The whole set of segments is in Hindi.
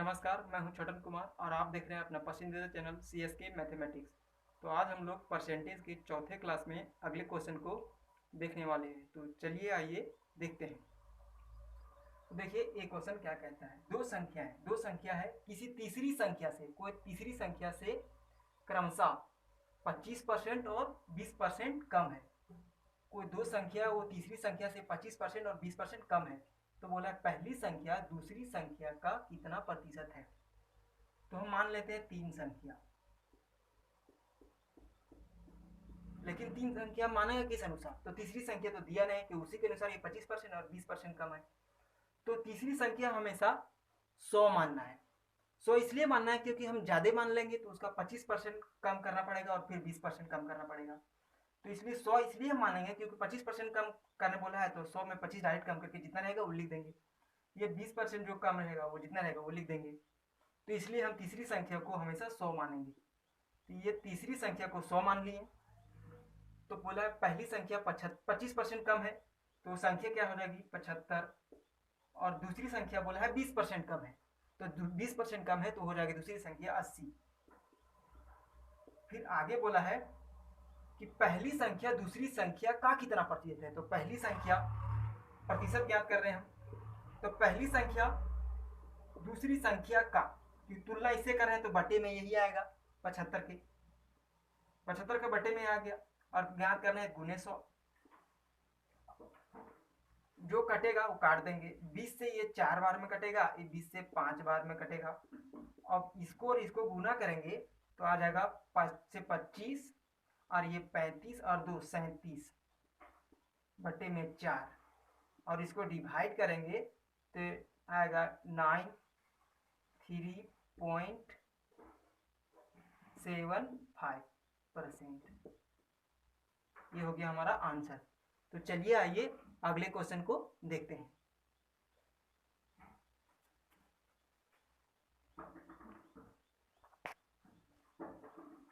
नमस्कार, मैं हूं छोटन कुमार और आप देख रहे हैं अपना पसंदीदा चैनल CSK मैथमेटिक्स। तो आज हम लोग परसेंटेज के चौथे क्लास में अगले क्वेश्चन को देखने वाले हैं। तो चलिए आइए देखते हैं। तो देखिए ये क्वेश्चन क्या कहता है। दो संख्या है किसी तीसरी संख्या से, कोई तीसरी संख्या से क्रमशः 25% और 20% कम है। कोई दो संख्या वो तीसरी संख्या से 25% और 20% कम है। तो बोला पहली संख्या दूसरी संख्या का कितना प्रतिशत है। तो हम मान लेते हैं तीन संख्या, लेकिन तीन संख्या मानेगा किस अनुसार। तो तीसरी संख्या तो दिया नहीं कि उसी के अनुसार ये 25% और 20% कम है। तो तीसरी संख्या हमेशा 100 मानना है। 100 इसलिए मानना है क्योंकि हम ज्यादा मान लेंगे तो उसका 25% कम करना पड़ेगा और फिर 20% कम करना पड़ेगा। तो इसलिए 100 इसलिए हम मानेंगे क्योंकि 25% कम करने बोला है, तो 100 में 25 डायरेक्ट कम करके जितना रहेगा वो लिख देंगे। ये 20% जो कम रहेगा वो जितना रहेगा वो लिख देंगे। तो इसलिए हम तीसरी संख्या को हमेशा 100 मानेंगे। तो ये तीसरी संख्या को 100 मान लिए। तो बोला पहली संख्या 25% कम है, तो संख्या क्या हो जाएगी 75। और दूसरी संख्या बोला है 20% कम है, तो 20% कम है तो हो जाएगी दूसरी संख्या 80। फिर आगे बोला है कि पहली संख्या दूसरी संख्या का कितना प्रतिशत है। तो पहली संख्या प्रतिशत ज्ञात कर रहे हैं हम। तो पहली संख्या दूसरी संख्या का की तुलना इससे कर रहे हैं तो बटे में यही आएगा 75 के, 75 के बटे में आ गया। और ज्ञात करना है गुने 100। जो कटेगा वो काट देंगे। 20 से ये 4 बार में कटेगा, ये 20 से 5 बार में कटेगा। अब इसको और इसको गुना करेंगे तो आ जाएगा 5 से 25 और ये 35 और 2 37 बटे में 4। और इसको डिवाइड करेंगे तो आएगा 93.75%। ये हो गया हमारा आंसर। तो चलिए आइए अगले क्वेश्चन को देखते हैं।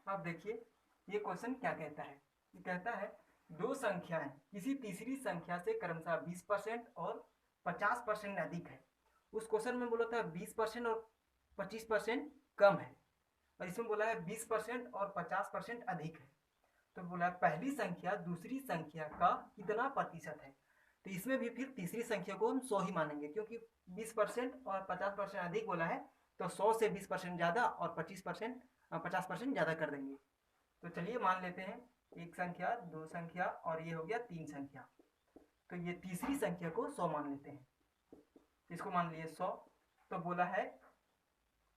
अब देखिए ये क्वेश्चन क्या कहता है। ये कहता है दो संख्याएं किसी तीसरी संख्या से क्रमशः 20% और 50% अधिक है। उस क्वेश्चन में बोला था 20% और 25% कम है, और इसमें बोला है 20% और 50% अधिक है। तो बोला पहली संख्या दूसरी संख्या का कितना प्रतिशत है। तो इसमें भी फिर तीसरी संख्या को हम 100 ही मानेंगे, क्योंकि 20% और 50% अधिक बोला है, तो 100 से 20% ज्यादा और 50% ज्यादा कर देंगे। तो चलिए मान लेते हैं एक संख्या, दो संख्या और ये हो गया तीन संख्या। तो ये तीसरी संख्या को 100 मान लेते हैं। इसको मान लिए 100। तो बोला है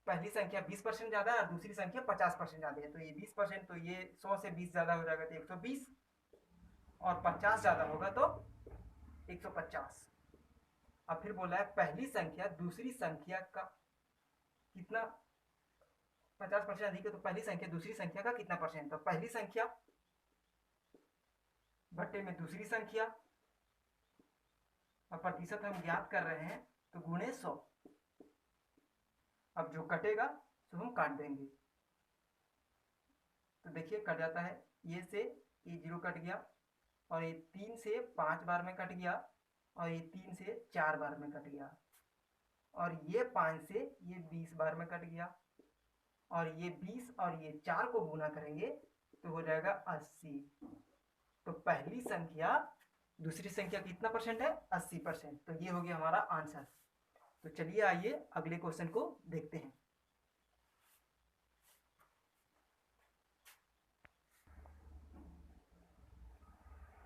पहली संख्या 20% ज्यादा और दूसरी संख्या 50% ज्यादा है। तो ये 20%, तो ये 100 से 20 ज्यादा हो जाएगा तो 120, और 50 ज्यादा होगा तो 150। अब फिर बोला है पहली संख्या दूसरी संख्या का कितना 50% अधिक है। तो पहली संख्या दूसरी संख्या का कितना परसेंट। तो पहली संख्या बटे में दूसरी संख्या, और प्रतिशत हम ज्ञात कर रहे हैं तो गुणे 100। अब जो कटेगा सो हम काट देंगे। तो देखिए कट जाता है, ये से ये 0 कट गया, और ये 3 से 5 बार में कट गया, और ये 3 से 4 बार में कट गया, और ये 5 से ये 20 बार में कट गया, और ये 20 और ये 4 को गुना करेंगे तो हो जाएगा 80। तो पहली संख्या दूसरी संख्या कितना परसेंट है 80%। तो ये हो गया हमारा आंसर। तो चलिए आइए अगले क्वेश्चन को देखते हैं।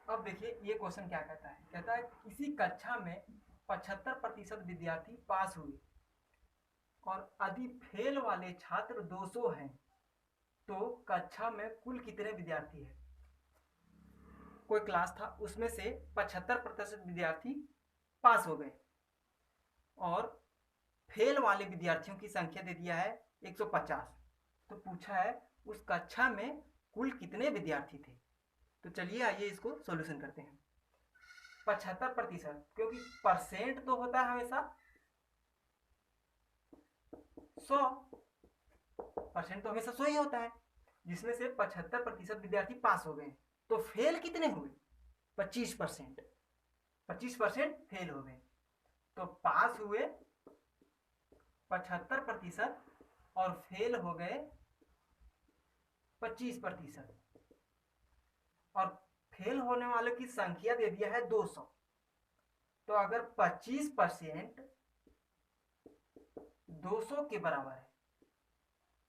अब देखिए ये क्वेश्चन क्या कहता है। कहता है किसी कक्षा में 75% विद्यार्थी पास हुए और यदि फेल वाले छात्र 200 हैं तो कक्षा में कुल कितने विद्यार्थी हैं। कोई क्लास था, उसमें से 75% विद्यार्थी पास हो गए और फेल वाले विद्यार्थियों की संख्या दे दिया है 150। तो पूछा है उस कक्षा में कुल कितने विद्यार्थी थे। तो चलिए आइए इसको सॉल्यूशन करते हैं। 75%, क्योंकि परसेंट तो होता है हमेशा 100%, तो हमेशा 100 ही होता है, जिसमें से 75% विद्यार्थी पास हो गए। तो फेल कितने हुए 25%, 25% फेल हो गए। तो पास हुए 75% और फेल हो गए 25%। और फेल होने वालों की संख्या दे दिया है 200। तो अगर 25% 200 के बराबर है,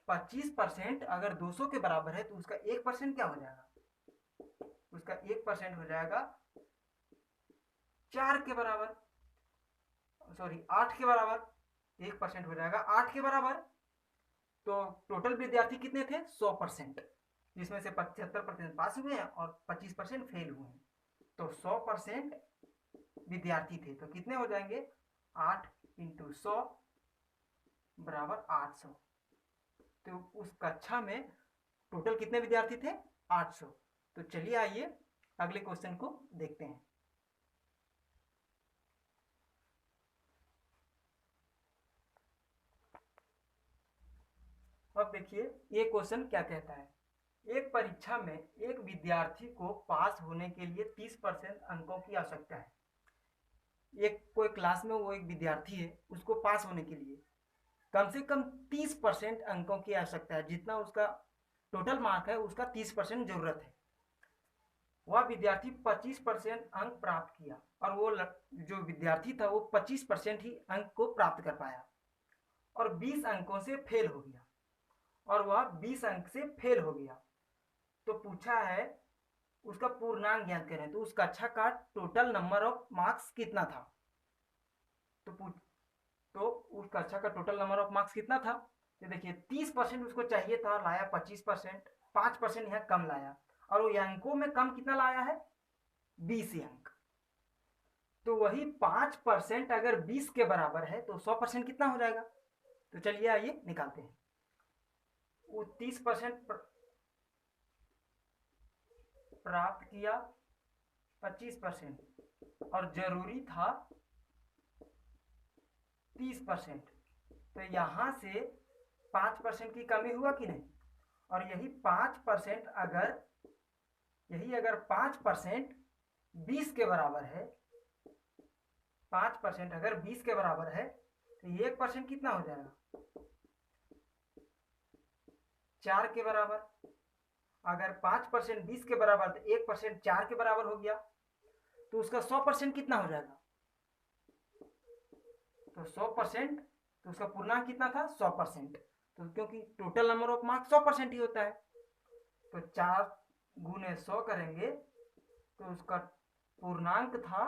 25% अगर 200 के बराबर है तो उसका 1% क्या हो जाएगा? उसका 1% हो जाएगा 4 के बराबर, सॉरी 8 के बराबर। 1% हो जाएगा 8 के बराबर। तो टोटल विद्यार्थी कितने थे? 100%, जिसमें से 75% पास हुए हैं और 25% फेल हुए हैं। तो 100% विद्यार्थी थे, तो कितने हो जाएंगे? 8 × 100 बराबर 800। तो उस कक्षा में टोटल कितने विद्यार्थी थे? 800। तो चलिए आइए अगले क्वेश्चन को देखते हैं। अब देखिए ये क्वेश्चन क्या कहता है। एक परीक्षा में एक विद्यार्थी को पास होने के लिए 30% अंकों की आवश्यकता है। एक कोई क्लास में वो एक विद्यार्थी है, उसको पास होने के लिए कम से कम 30% अंकों की आवश्यकता है। जितना उसका टोटल मार्क है उसका 30% जरूरत है। वह विद्यार्थी 25% अंक प्राप्त किया और वो जो विद्यार्थी था वो 25% ही अंक को प्राप्त कर पाया और 20 अंकों से फेल हो गया, और वह 20 अंक से फेल हो गया। तो पूछा है उसका पूर्णांक ज्ञात करें। तो उस कक्षा का टोटल नंबर ऑफ मार्क्स कितना था? तो उस कक्षा का टोटल नंबर ऑफ मार्क्स कितना था? ये देखिए 30% उसको चाहिए था, लाया 25%, 5% यहाँ कम लाया, और वो अंकों में कम कितना लाया है? 20 अंक। तो वही 5% अगर 20 के बराबर है तो 100% कितना हो जाएगा? तो चलिए आइए निकालते हैं। वो 30% प्राप्त किया, 25% और जरूरी था 30%। तो यहां से 5% की कमी हुआ कि नहीं? और यही 5% अगर 5% 20 के बराबर है, 5% अगर 20 के बराबर है तो 1% कितना हो जाएगा? 4 के बराबर। अगर 5% 20 के बराबर तो 1% 4 के बराबर हो गया, तो उसका 100% कितना हो जाएगा? तो 100%, तो उसका पूर्णांक कितना था? 100%। तो क्योंकि टोटल नंबर ऑफ मार्क्स 100% ही होता है, तो 4 × 100 करेंगे तो उसका पूर्णांक था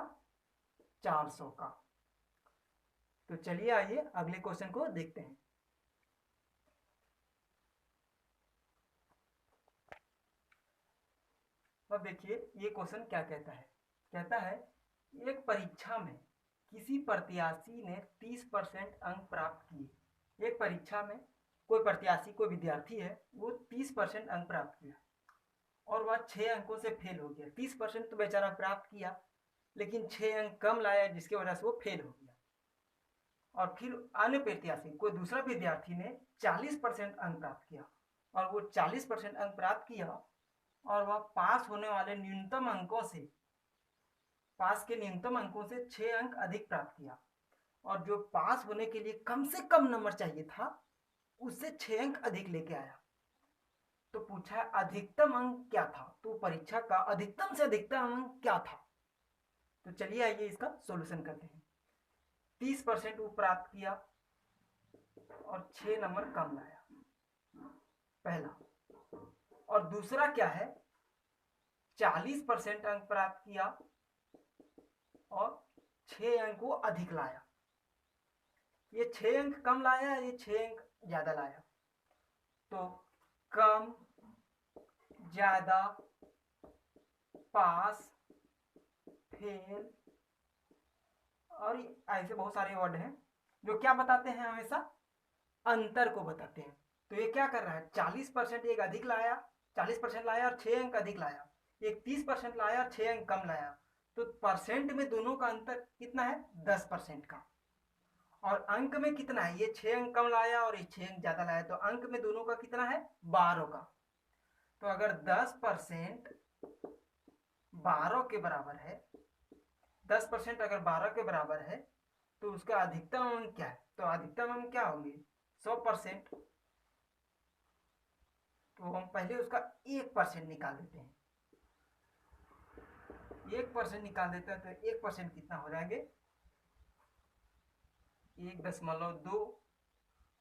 400 का। तो चलिए आइए अगले क्वेश्चन को देखते हैं। अब देखिए ये क्वेश्चन क्या कहता है। कहता है एक परीक्षा में किसी प्रत्याशी ने 30% अंक प्राप्त किए। एक परीक्षा में कोई प्रत्याशी, कोई विद्यार्थी है, वो 30% अंक प्राप्त किया और वह 6 अंकों से फेल हो गया। 30% तो बेचारा प्राप्त किया, लेकिन 6 अंक कम लाया, जिसकी वजह से वो फेल हो गया। और फिर अन्य प्रत्याशी, कोई दूसरा विद्यार्थी ने 40% अंक प्राप्त किया और वो 40% अंक प्राप्त किया और वह पास होने वाले न्यूनतम अंकों से, पास के न्यूनतम अंकों से 6 अंक अधिक प्राप्त किया, और जो पास होने के लिए कम से कम नंबर चाहिए था उससे 6 अंक अधिक लेके आया। तो पूछा है अधिकतम अंक क्या था? तो परीक्षा का अधिकतम से अधिकतम अंक क्या था? तो चलिए आइए इसका सॉल्यूशन करते हैं। 30% वो प्राप्त किया और 6 नंबर कम लाया, पहला। और दूसरा क्या है? 40% अंक प्राप्त किया और 6 अंक को अधिक लाया। ये 6 अंक कम लाया, ये 6 अंक ज्यादा लाया। तो कम, ज्यादा, पास, फेल, और ऐसे बहुत सारे वर्ड हैं जो क्या बताते हैं? हमेशा अंतर को बताते हैं। तो ये क्या कर रहा है? 40% एक अधिक लाया, 40% लाया और 6 अंक अधिक लाया। एक 30% लाया और 6 अंक कम लाया। तो परसेंट में दोनों का अंतर कितना है? 10% का। और अंक में कितना है? ये 6 अंक कम लाया और ये 6 अंक ज्यादा लाया, तो अंक में दोनों का कितना है? 12 का। तो अगर 10% 12 के बराबर है, 10% अगर 12 के बराबर है तो उसका अधिकतम अंक क्या है? तो अधिकतम हम क्या होंगे 100%, तो हम पहले उसका 1% निकाल देते हैं। 1% निकाल देते हैं तो 1% कितना हो जाएंगे 1.2,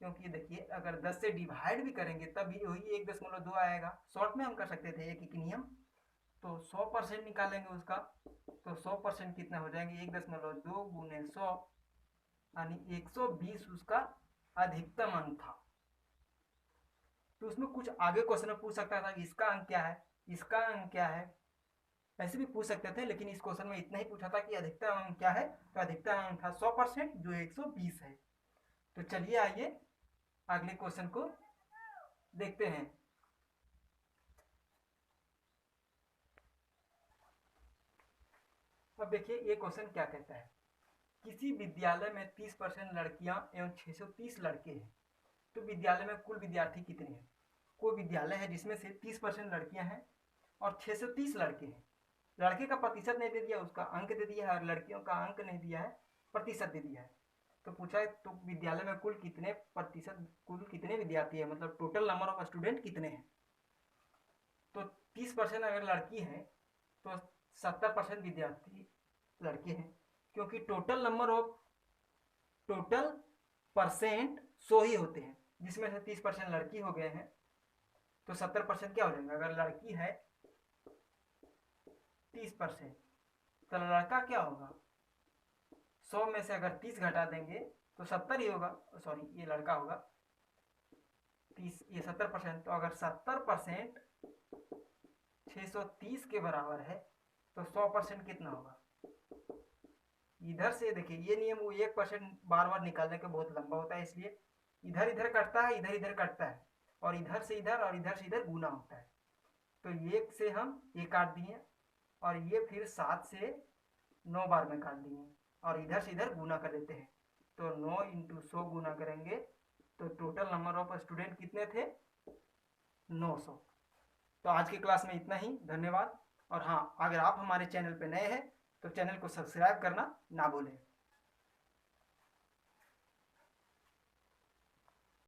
क्योंकि देखिए अगर 10 से डिवाइड भी करेंगे तब भी वही 1.2 आएगा। शॉर्ट में हम कर सकते थे एक नियम, तो 100% निकालेंगे उसका, तो 100% कितना हो जाएंगे 1.2 गुने 100, यानी 120 उसका अधिकतम अंक था। तो उसमें कुछ आगे क्वेश्चन में पूछ सकता था इसका अंक क्या है, इसका अंक क्या है, ऐसे भी पूछ सकते थे, लेकिन इस क्वेश्चन में इतना ही पूछा था कि अधिकतम अंक क्या है, तो अधिकतम अंक था 100% जो 120 है। तो चलिए आइए अगले क्वेश्चन को देखते हैं। अब देखिए ये क्वेश्चन क्या कहता है, किसी विद्यालय में 30% लड़कियां एवं 630 लड़के हैं, तो विद्यालय में कुल विद्यार्थी कितने हैं। कोई विद्यालय है जिसमें से 30% लड़कियां हैं और 630 लड़के हैं। लड़के का प्रतिशत नहीं दे दिया, उसका अंक दे दिया है, और लड़कियों का अंक नहीं दिया है, प्रतिशत दे दिया है। तो पूछा है तो विद्यालय में कुल कितने प्रतिशत, कुल कितने विद्यार्थी है, मतलब टोटल नंबर ऑफ स्टूडेंट कितने हैं। तो 30% अगर लड़की है तो 70% विद्यार्थी लड़के हैं, क्योंकि total number of total percent 100 ही होते हैं, जिसमें से 30% लड़की हो गए हैं, तो 70% क्या हो जाएगा। अगर लड़की है 30%, तो लड़का क्या होगा 100 में से अगर 30 घटा देंगे तो 70 ही होगा, सॉरी ये लड़का होगा 30, ये 70%, तो अगर 70% 630 के बराबर है तो 100% कितना होगा। इधर से देखिए ये नियम, वो 1% बार बार निकालने के बहुत लंबा होता है, इसलिए इधर इधर कटता है, इधर इधर कटता है, और इधर से इधर और इधर से इधर गुना होता है। तो ये से हम ये काट दिए, और ये फिर 7 से 9 बार में काट दिए, और इधर से इधर गुना कर देते हैं। तो 9 इंटू 100 गुना करेंगे तो टोटल नंबर ऑफ स्टूडेंट कितने थे 900। तो आज की क्लास में इतना ही, धन्यवाद। और हाँ, अगर आप हमारे चैनल पर नए हैं तो चैनल को सब्सक्राइब करना ना भूलें।